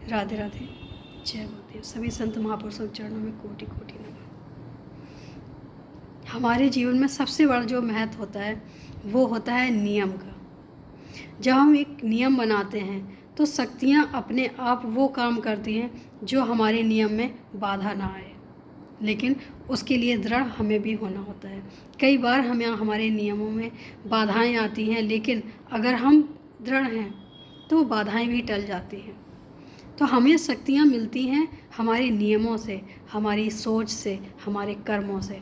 राधे राधे। जय गुरुदेव। सभी संत महापुरुषों के चरणों में कोटि कोटि नमन। हमारे जीवन में सबसे बड़ा जो महत्व होता है वो होता है नियम का। जब हम एक नियम बनाते हैं तो शक्तियाँ अपने आप वो काम करती हैं जो हमारे नियम में बाधा ना आए, लेकिन उसके लिए दृढ़ हमें भी होना होता है। कई बार हमें हमारे नियमों में बाधाएं आती हैं, लेकिन अगर हम दृढ़ हैं तो वो बाधाएं भी टल जाती हैं। तो हमें शक्तियाँ मिलती हैं हमारे नियमों से, हमारी सोच से, हमारे कर्मों से।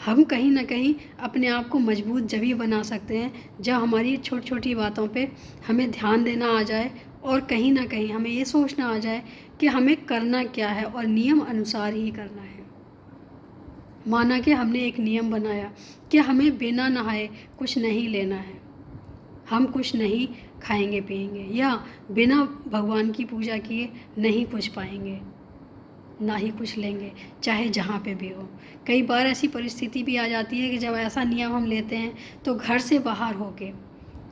हम कहीं ना कहीं अपने आप को मजबूत जब ही बना सकते हैं जब हमारी छोटी छोटी बातों पे हमें ध्यान देना आ जाए और कहीं ना कहीं हमें ये सोचना आ जाए कि हमें करना क्या है और नियम अनुसार ही करना है। माना कि हमने एक नियम बनाया कि हमें बिना नहाए कुछ नहीं लेना है, हम कुछ नहीं खाएंगे पिएंगे, या बिना भगवान की पूजा किए नहीं कुछ पाएंगे, ना ही कुछ लेंगे, चाहे जहाँ पे भी हो। कई बार ऐसी परिस्थिति भी आ जाती है कि जब ऐसा नियम हम लेते हैं तो घर से बाहर होके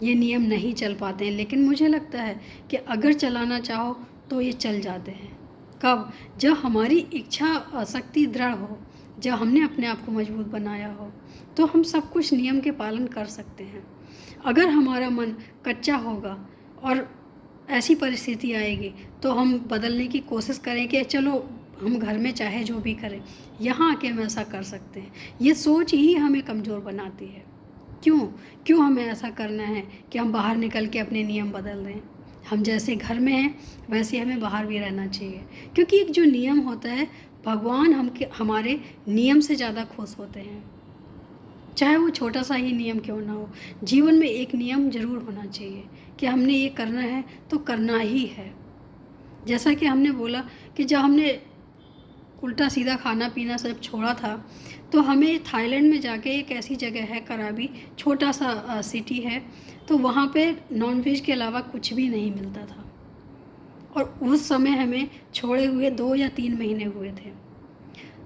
ये नियम नहीं चल पाते हैं, लेकिन मुझे लगता है कि अगर चलाना चाहो तो ये चल जाते हैं। कब? जब हमारी इच्छा शक्ति दृढ़ हो, जब हमने अपने आप को मजबूत बनाया हो, तो हम सब कुछ नियम के पालन कर सकते हैं। अगर हमारा मन कच्चा होगा और ऐसी परिस्थिति आएगी तो हम बदलने की कोशिश करें कि चलो हम घर में चाहे जो भी करें, यहाँ आके हम ऐसा कर सकते हैं। ये सोच ही हमें कमज़ोर बनाती है। क्यों हमें ऐसा करना है कि हम बाहर निकल के अपने नियम बदल दें? हम जैसे घर में हैं वैसे हमें बाहर भी रहना चाहिए, क्योंकि एक जो नियम होता है, भगवान हमारे नियम से ज़्यादा खुश होते हैं। चाहे वो छोटा सा ही नियम क्यों ना हो, जीवन में एक नियम ज़रूर होना चाहिए कि हमने ये करना है तो करना ही है। जैसा कि हमने बोला कि जब हमने उल्टा सीधा खाना पीना सब छोड़ा था तो हमें थाईलैंड में जाके, एक ऐसी जगह है कराबी, छोटा सा सिटी है, तो वहाँ पे नॉनवेज के अलावा कुछ भी नहीं मिलता था। और उस समय हमें छोड़े हुए 2 या 3 महीने हुए थे।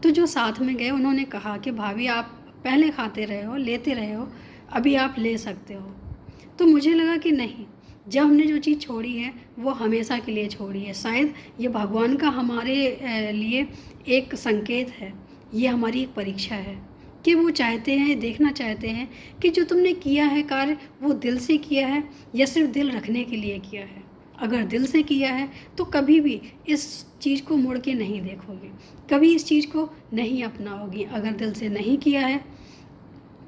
तो जो साथ में गए उन्होंने कहा कि भाभी आप पहले खाते रहे हो, लेते रहे हो, अभी आप ले सकते हो। तो मुझे लगा कि नहीं, जब हमने जो चीज़ छोड़ी है वो हमेशा के लिए छोड़ी है। शायद ये भगवान का हमारे लिए एक संकेत है, ये हमारी एक परीक्षा है कि वो चाहते हैं, देखना चाहते हैं कि जो तुमने किया है कार्य वो दिल से किया है या सिर्फ दिल रखने के लिए किया है। अगर दिल से किया है तो कभी भी इस चीज़ को मुड़ के नहीं देखोगे, कभी इस चीज़ को नहीं अपनाओगी। अगर दिल से नहीं किया है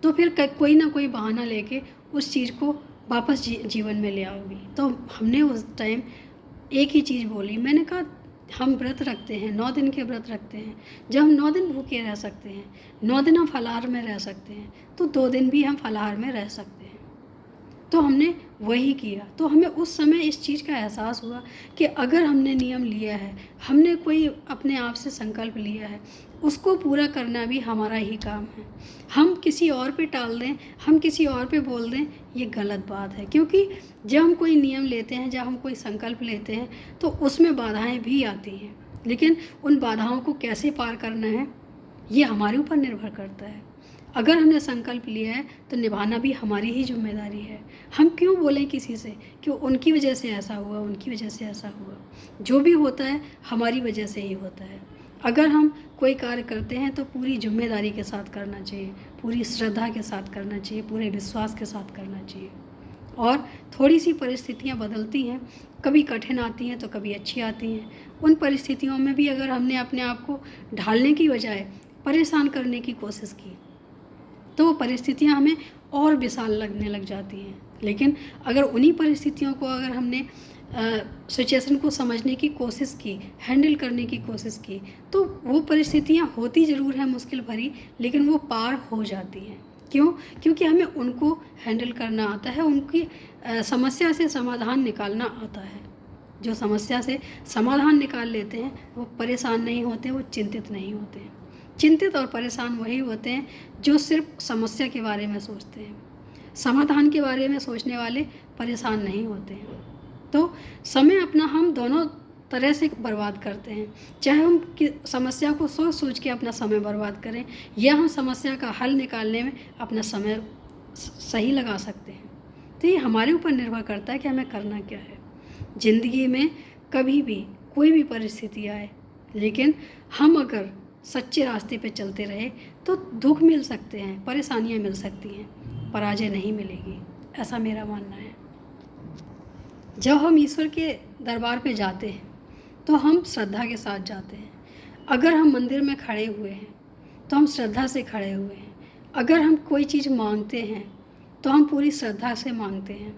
तो फिर कोई ना कोई बहाना लेके उस चीज़ को वापस जीवन में ले आओगी। तो हमने उस टाइम एक ही चीज़ बोली, मैंने कहा हम व्रत रखते हैं, 9 दिन के व्रत रखते हैं। जब हम 9 दिन भूखे रह सकते हैं, 9 दिन हम फलाहार में रह सकते हैं, तो 2 दिन भी हम फलाहार में रह सकते हैं। तो हमने वही किया। तो हमें उस समय इस चीज़ का एहसास हुआ कि अगर हमने नियम लिया है, हमने कोई अपने आप से संकल्प लिया है, उसको पूरा करना भी हमारा ही काम है। हम किसी और पे टाल दें, हम किसी और पे बोल दें, ये गलत बात है। क्योंकि जब हम कोई नियम लेते हैं, जब हम कोई संकल्प लेते हैं, तो उसमें बाधाएं भी आती हैं, लेकिन उन बाधाओं को कैसे पार करना है ये हमारे ऊपर निर्भर करता है। अगर हमने संकल्प लिया है तो निभाना भी हमारी ही जिम्मेदारी है। हम क्यों बोलें किसी से कि उनकी वजह से ऐसा हुआ, उनकी वजह से ऐसा हुआ? जो भी होता है हमारी वजह से ही होता है। अगर हम कोई कार्य करते हैं तो पूरी जिम्मेदारी के साथ करना चाहिए, पूरी श्रद्धा के साथ करना चाहिए, पूरे विश्वास के साथ करना चाहिए। और थोड़ी सी परिस्थितियाँ बदलती हैं, कभी कठिन आती हैं तो कभी अच्छी आती हैं। उन परिस्थितियों में भी अगर हमने अपने आप को ढालने की बजाय परेशान करने की कोशिश की तो वो परिस्थितियाँ हमें और विशाल लगने लग जाती हैं। लेकिन अगर उन्हीं परिस्थितियों को अगर हमने सिचुएशन को समझने की कोशिश की, हैंडल करने की कोशिश की, तो वो परिस्थितियाँ होती ज़रूर हैं मुश्किल भरी, लेकिन वो पार हो जाती हैं। क्यों? क्योंकि हमें उनको हैंडल करना आता है, उनकी समस्या से समाधान निकालना आता है। जो समस्या से समाधान निकाल लेते हैं वो परेशान नहीं होते, वो चिंतित नहीं होते। चिंतित और परेशान वही होते हैं जो सिर्फ समस्या के बारे में सोचते हैं। समाधान के बारे में सोचने वाले परेशान नहीं होते हैं। तो समय अपना हम दोनों तरह से बर्बाद करते हैं। चाहे हम समस्या को सोच सोच के अपना समय बर्बाद करें, या हम समस्या का हल निकालने में अपना समय सही लगा सकते हैं। तो ये हमारे ऊपर निर्भर करता है कि हमें करना क्या है। ज़िंदगी में कभी भी कोई भी परिस्थिति आए, लेकिन हम अगर सच्चे रास्ते पे चलते रहे तो दुख मिल सकते हैं, परेशानियां मिल सकती हैं, पराजय नहीं मिलेगी, ऐसा मेरा मानना है। जब हम ईश्वर के दरबार पे जाते हैं तो हम श्रद्धा के साथ जाते हैं। अगर हम मंदिर में खड़े हुए हैं तो हम श्रद्धा से खड़े हुए हैं। अगर हम कोई चीज़ मांगते हैं तो हम पूरी श्रद्धा से मांगते हैं।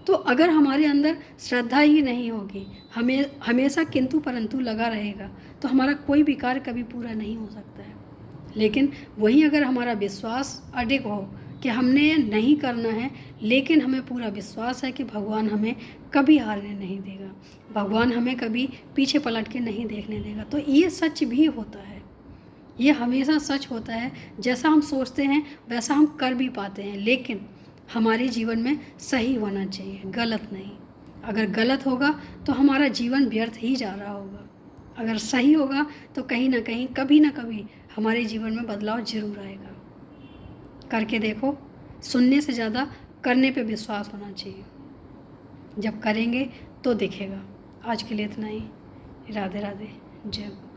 तो अगर हमारे अंदर श्रद्धा ही नहीं होगी, हमेशा किंतु परंतु लगा रहेगा, तो हमारा कोई भी कार्य कभी पूरा नहीं हो सकता है। लेकिन वहीं अगर हमारा विश्वास अडिग हो कि हमने ये नहीं करना है, लेकिन हमें पूरा विश्वास है कि भगवान हमें कभी हारने नहीं देगा, भगवान हमें कभी पीछे पलट के नहीं देखने देगा, तो ये सच भी होता है। ये हमेशा सच होता है। जैसा हम सोचते हैं वैसा हम कर भी पाते हैं, लेकिन हमारे जीवन में सही होना चाहिए, गलत नहीं। अगर गलत होगा तो हमारा जीवन व्यर्थ ही जा रहा होगा। अगर सही होगा तो कहीं ना कहीं, कभी ना कभी हमारे जीवन में बदलाव जरूर आएगा। करके देखो। सुनने से ज़्यादा करने पे विश्वास होना चाहिए। जब करेंगे तो दिखेगा। आज के लिए इतना ही। राधे राधे। जय गुरु।